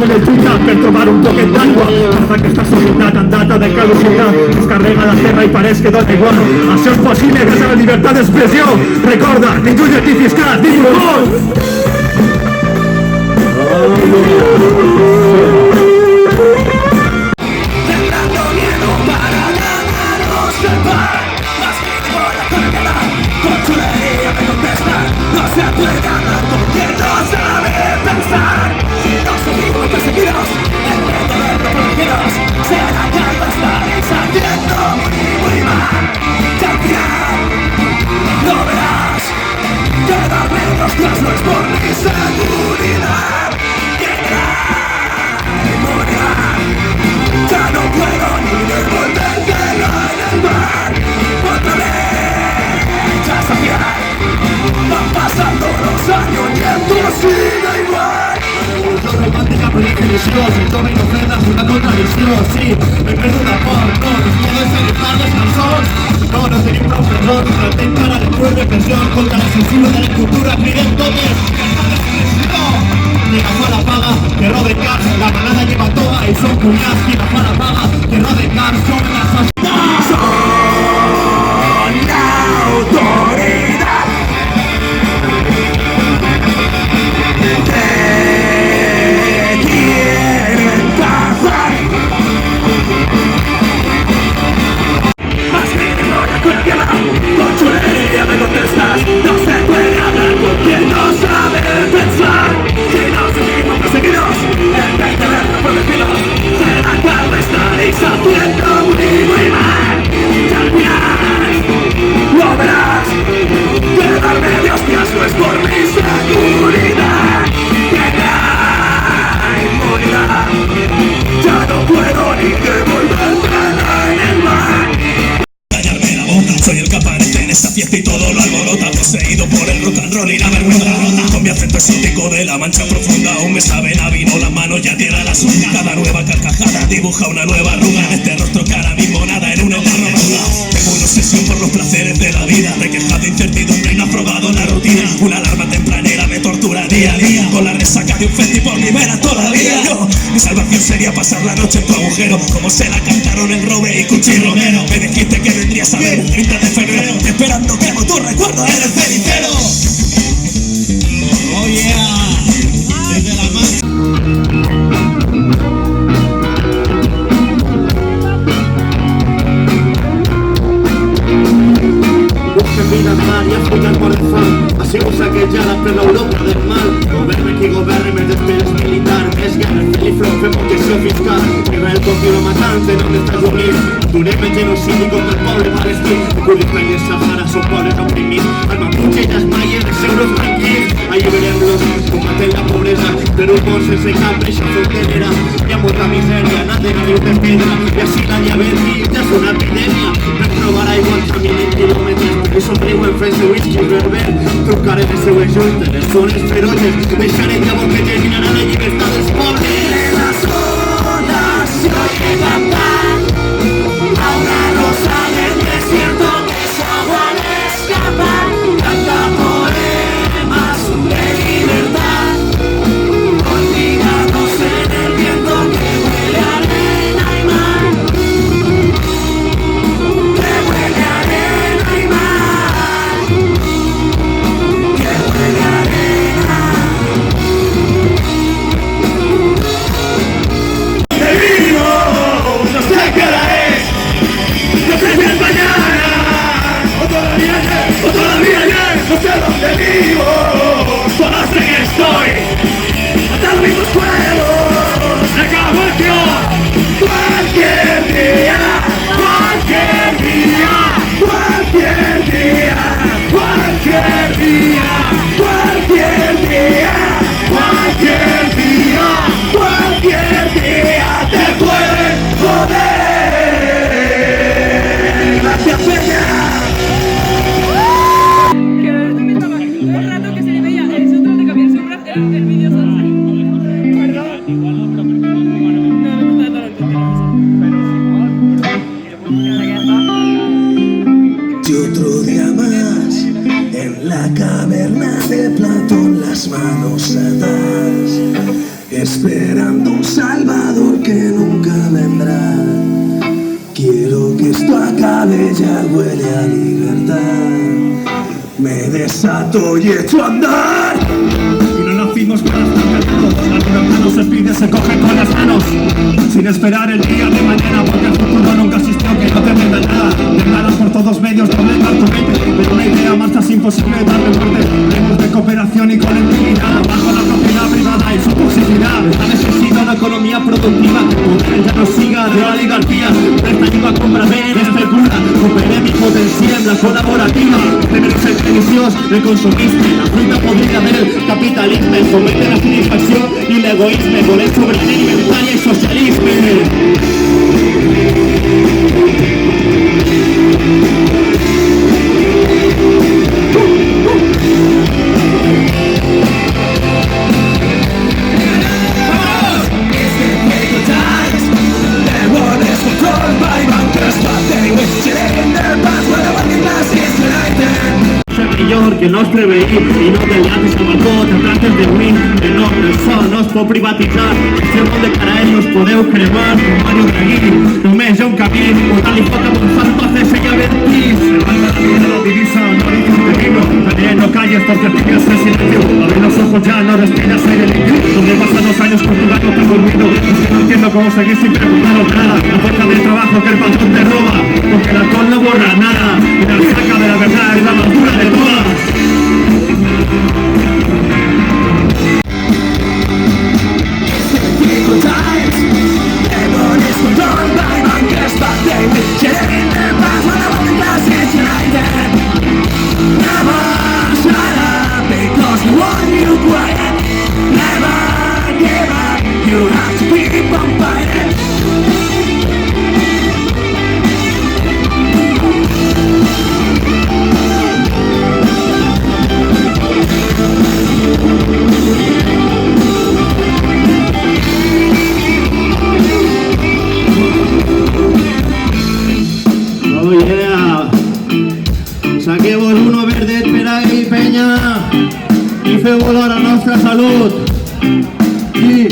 Elettrica per trovare un poquet d'aigua, per aquesta societat en data de caducitat es carrega la terra i pareix que dona igual. Això és possible gràcies a la llibertat d'expressió. Recorda, ningú és identificat, ningú. Sembrando miedo para ganarnos el puede hablar porque no sabe pensar. Si no seguimos perseguidos, en vez de verlo protegidos, será que algo estaréis haciendo muy mal. Que al final lo verás, que darme los brazos por mi seguridad. Que morirá, ya no puedo ni devolvértelo en el mar. Otra vez a saciar, van pasando los años y esto sigue igual. Yo romántica pero ilusión, si tome inocencias una contradicción. Sí, me perdona por no, no puedo ser tardes al sol. No, no tenim prou perdón, traté encara de cruel represión contra la sensible de la cultura criden totes. Quien agafar la paga, que roben cars, la manada lleva toda y son cuñadas. Quien agafar la paga, que roben cars, son las autoridades. Son la autoridad. Te quieren cazar. Más memoria con la guerra, con chulería me contestas. No se puede hablar con quien no sabe pensar. Si no seguimos perseguidos, en vez de vernos protegidos, será que algo estaréis haciendo muy mal. Y al final lo verás, quedarme de hostias no es por mi seguridad. Que cae inmunidad, ya no puedo ni devolvértela en el mar. Callarme la boca, soy el que aparece en esta fiesta y todo lo alborota. Poseído por el rock and roll y la vergüenza. Con mi acento exótico de la mancha profunda, aún me saben a vino, la mano ya tira la suya. Cada nueva carcajada dibuja una nueva arruga en este rostro que ahora mismo nada en una eterna arruga. Tengo una obsesión por los placeres de la vida, de quejas de incertidumbre y no aprobado la rutina. Una alarma tempranera me tortura día a día, con la resaca de un festi por mi vera todavía. Yo, mi salvación sería pasar la noche en tu agujero, como se la cantaron el Robe y Cuchi Romero. Me dijiste que vendrías a ver el 30 de febrero, esperando que hago tu recuerdo en el cenicero. Oh yeah, desde la mano. Vida mar i Àfrica por el fang, així ho saquejada per l'Europa del mal. Governa qui governa, més despeses militar, més guerra, fent-li front, fem protecció fiscal. Israel continua matant en els Estats Units, aturem el genocidi contra el poble palestí. El Kurdistan i el Sahara són pobles oprimits, el Mapuche i els maies, els euros tranquils. Alliberem-los, combatem la pobresa, per un món sense cap reixa fronterera. Hi ha molta misèria, naden a rius de pedra, i així la diabetis ja és una epidèmia. Per trobar aigua en caminen quilòmetres, i somriuen fent-se whisky berber. Trucarem els seus junts de les zones feroces, deixarem llavors que germinarà la llibertat dels pobles. Las olas se oye cantar a una rosa del desierto que su agua le escapa. Canta poemas de libertad, olvidados en el viento que huele a arena y mar. Que huele a arena y mar. Que huele a arena. Te vivo, no sé qué hora es, no sé si es mañana o todavía ayer, no sé dónde vivo, solo sé que estoy atado a mismos juegos, se acabó el tío. Cualquier día, cualquier día, cualquier día, cualquier día, cualquier día, cualquier día, cualquier día te puede joder. Gracias, Peña. Que estaba un rato que se le veía el otro de cambiar sombras era el vídeo solo. Perdón. Y otro día más en la caverna de Platón, las manos atadas, esperando un salvador que nunca vendrá. Quiero que esto acabe, ya huele a libertad. Me desato y echo a andar. Y no nacimos para estar cantados, la libertad no se pide, se coge con las manos. Sin esperar el día de mañana, porque el futuro nunca existió, que no te venda nada. Declaras por todos medios, doblegar tu mente, pero una idea marcha es imposible darle fuerte. Hemos de cooperación y colectividad, bajo la propiedad privada y su toxicidad. La necesita una economía productiva, que el poder ya no siga de la oligarquía. Presta ayuda, compra, ven, especula, coopere mi potencia en la colaborativa. Reverse el delicios del consumismo, la fruta podrida del capitalismo, somete la satisfacción y el egoísmo, con el soberanía alimentaria y socialismo. Que no os preveí i no delatis el balcó, te trates de win, que no, el sol no es pot privatitzar, si el món de Carael no us podeu cremar, com Mario Draghi, només hi ha un camí, portant-li foc a Monsanto hace sella Betis, levanta la mira la divisa, no dices un peligro, también no calles porque tienes el silencio, abre los ojos ya, no respiras aire limpio, donde pasan los años con tu gato te dormido, es que no entiendo cómo seguir sin preguntaros nada, la fuerza del trabajo que el patrón te roba, porque el alcohol no borra nada, y la saca de la verdad es la más dura de todas. Saquemos uno verdet per ahí, penya, i feu valor a nostra salut. Sí.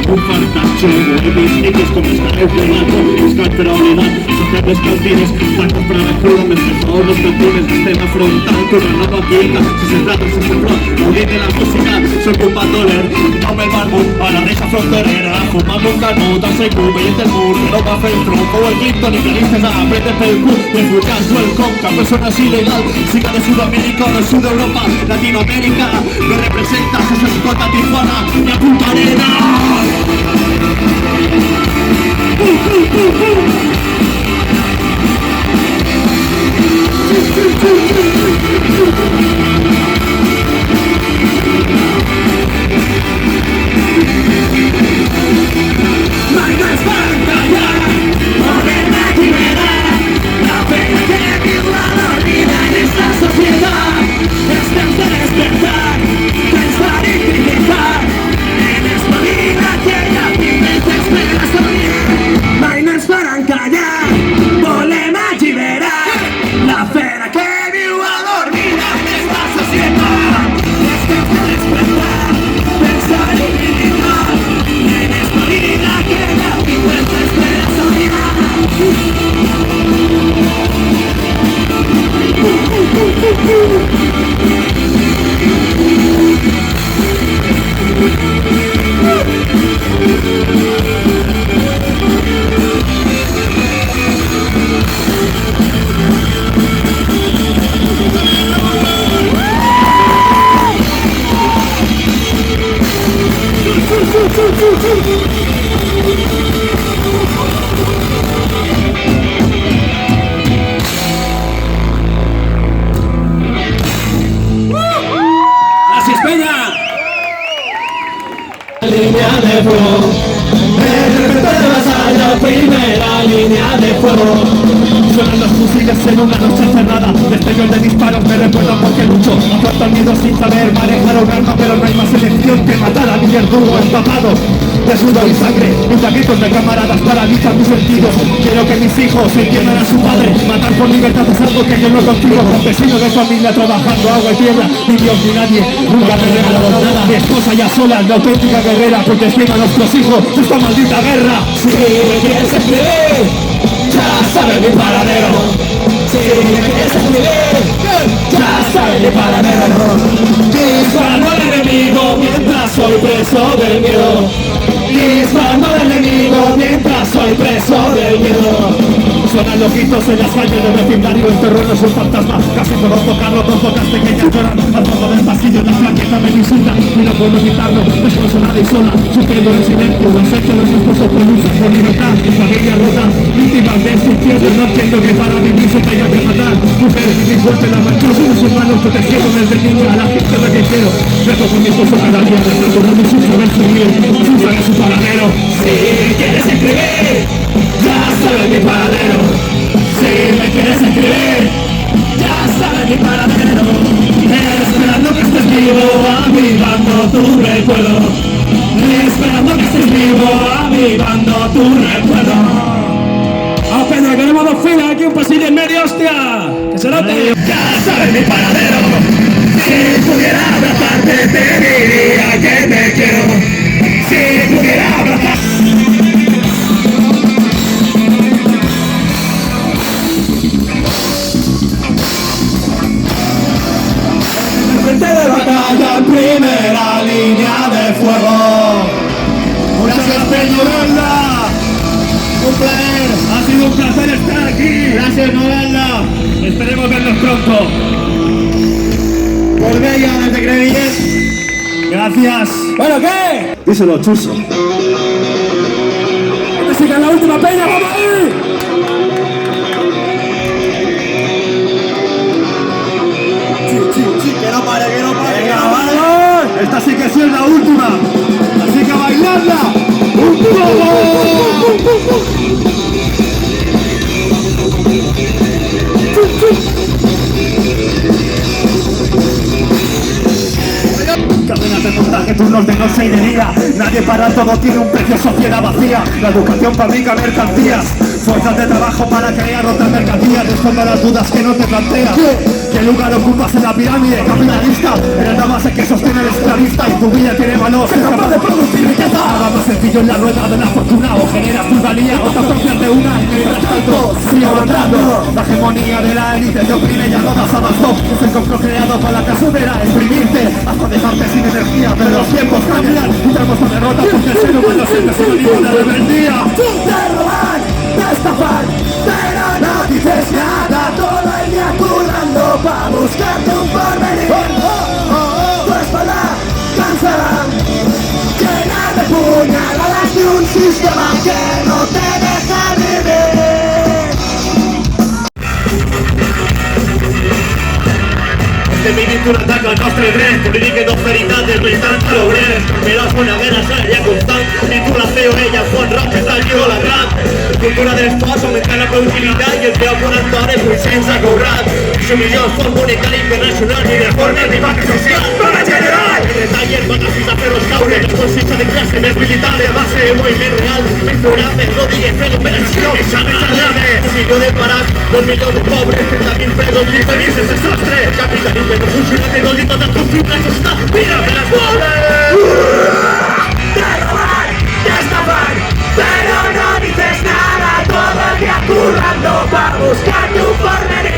Un fartaccio, vuelves X con estar frenando, buscar prioridad, sacarles calcines, para comprar el crudo, mezclar todos los perfiles, sistema frontal, tu renova quieta, si se trata, si se flor, morir de la música, soy culpa doler, tome el barbú, a la reja fronterera, fumando un canut, a secu, veient el mur, no va a fer el tronc, o el quinto, ni narices, aprete pel cul, refugiats o el conca, personas ilegal, siga de Sudamérica o del sur de Europa, Latinoamérica, no representa, se escota Tijuana, y a Punta Arenas. Gracias, Peña. Línea de fuego, de repente vas a la primera línea de fuego. Suenan los fusiles en una noche cerrada, destellos de disparos me recuerdan porque lucho. Afronto el miedo sin saber manejar un arma, pero no hay más elección que matar a mi verdugo empapado. de sudor y sangre. Mientras gritos de camaradas paralizan mis sentidos. Quiero que mis hijos entiendan a su padre. Matar por libertad es algo que yo no consigo. Campesino de familia trabajando agua y tierra. Ni Dios ni nadie, nunca me regaló nada. Mi esposa ya sola, la auténtica guerrera, protegiendo a nuestros hijos de esta maldita guerra. Si me quieres escribir, ya sabes mi paradero. Si me quieres escribir, ya sabes mi paradero. Disparando al enemigo mientras soy preso del miedo. Disparando al enemigo mientras soy preso del miedo. Suenan loquitos en las calles del vecindario. El terror no es un fantasma. Casi puedo tocarlo con pocas pequeñas lloran. Al fondo del pasillo la flaqueza me insulta y no puedo quitarlo. Desconsolada y sola, sufriendo en silencio. Los hechos de sus esposos por lucha, por libertad. Familia rota, víctimas de este infierno. No entiendo que para vivir se tenga que matar. Mujeres y mis fuertes la manchó. Son sus manos protegiendo desde niño a la gente que quiero. Rezo con mi esposo cada día. Recordando su saber subir. Su saber su paradero. Si quieres escribir, ya sabes mi paradero. Si me quieres escribir, ya sabes mi paradero. Esperando que estés vivo, avivando tu recuerdo. Esperando que estés vivo, avivando tu recuerdo. Apenas queremos dos filas, aquí un pasillo en medio, hostia. Que se note. Ya sabes mi paradero. Si pudiera abrazarte, te diría que te quiero. Si pudiera abrazarte. Frente de batalla en primera línea de fuego. Gracias, Peñuela. Un placer. Ha sido un placer estar aquí. Gracias, Novella. Esperemos vernos pronto. Por Bella desde Crevillent. Gracias. Bueno, ¿qué? Díselo, Chuso. Esta sí que es la última peña, vamos ahí. Que no pare, que no pare, que no pare. Esta sí que sí es la última. Así que a bailarla. ¡Un Cadenas de montaje, turnos de noche y de día. Nadie para, todo tiene un precio, sociedad vacía. La educación fabrica mercancías. Fuerzas de trabajo para crear otras mercancías. Responde a las dudas que no te planteas. ¿Qué lugar ocupas en la pirámide capitalista? Eres la base que sostiene el esclavista. Y tu vida tiene valor, es capaz de producir riqueza. Nada más sencillo en la rueda de la fortuna. O generas tu valía o te apropias de una. Y mientras tanto sigue avanzando. La hegemonía de la élite te oprime, ya no das abasto. Es el complot creado para la casudera. Exprimirte hasta dejarte sin energía. Pero los tiempos cambian y tenemos la derrota. Porque el ser humano siempre es sinónimo de rebeldía. Te roban, te estafan, pero no dices nada. Todo el día currando pa' buscarte un porvenir. Tu espalda cansada, llena de puñaladas de un sistema que no te deja vivir. Se ministra un atac al nostre dret, política d'austeritat del bristant progrés. Però una guerra seria constant, titulació ella font rock és el llibre la gran. Cultura de l'esforç, augmentant la productivitat i el teu conector és un sense cobrat. Su millor font monetari internacional ni de forma ni pacte social. Para general! El detall és beneficis a fer-los caure, el consiste de classe més militar de base de moviment real. Mejorable, no digues fer l'operació, esa desarrame. Un milió de parats, 2 milions de pobres, 30.000 presos, 15.000 sense sostre. Capitalisme no funciona, te doli tot el conflicte, això està, mira, me les boles! Te roban, te estafan, pero no dices nada. Todo el día currando pa' buscarte un porvenir.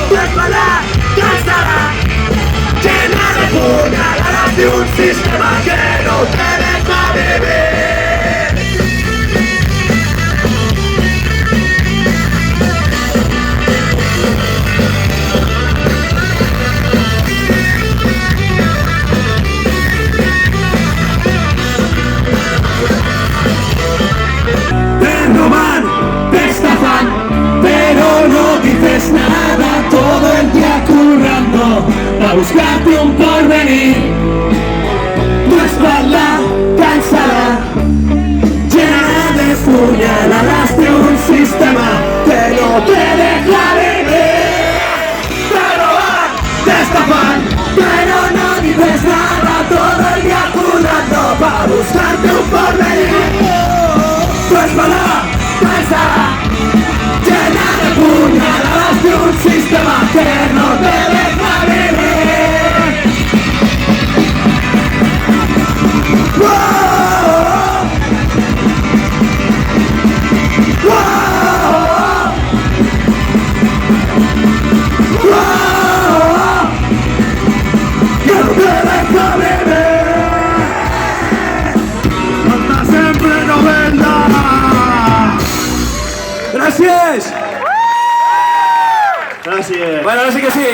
Tu espalda cansada, llena de puñaladas de un sistema que no te deja vivir. Nada, todo el día currando a buscarte un porvenir. Tu espalda cansada, llena de puñaladas de un sistema que no te deja vivir. Te roban, te estafan, pero no dices nada. Todo el día currando para buscarte un Gràcies! Gràcies. Bueno, ara sí que sí.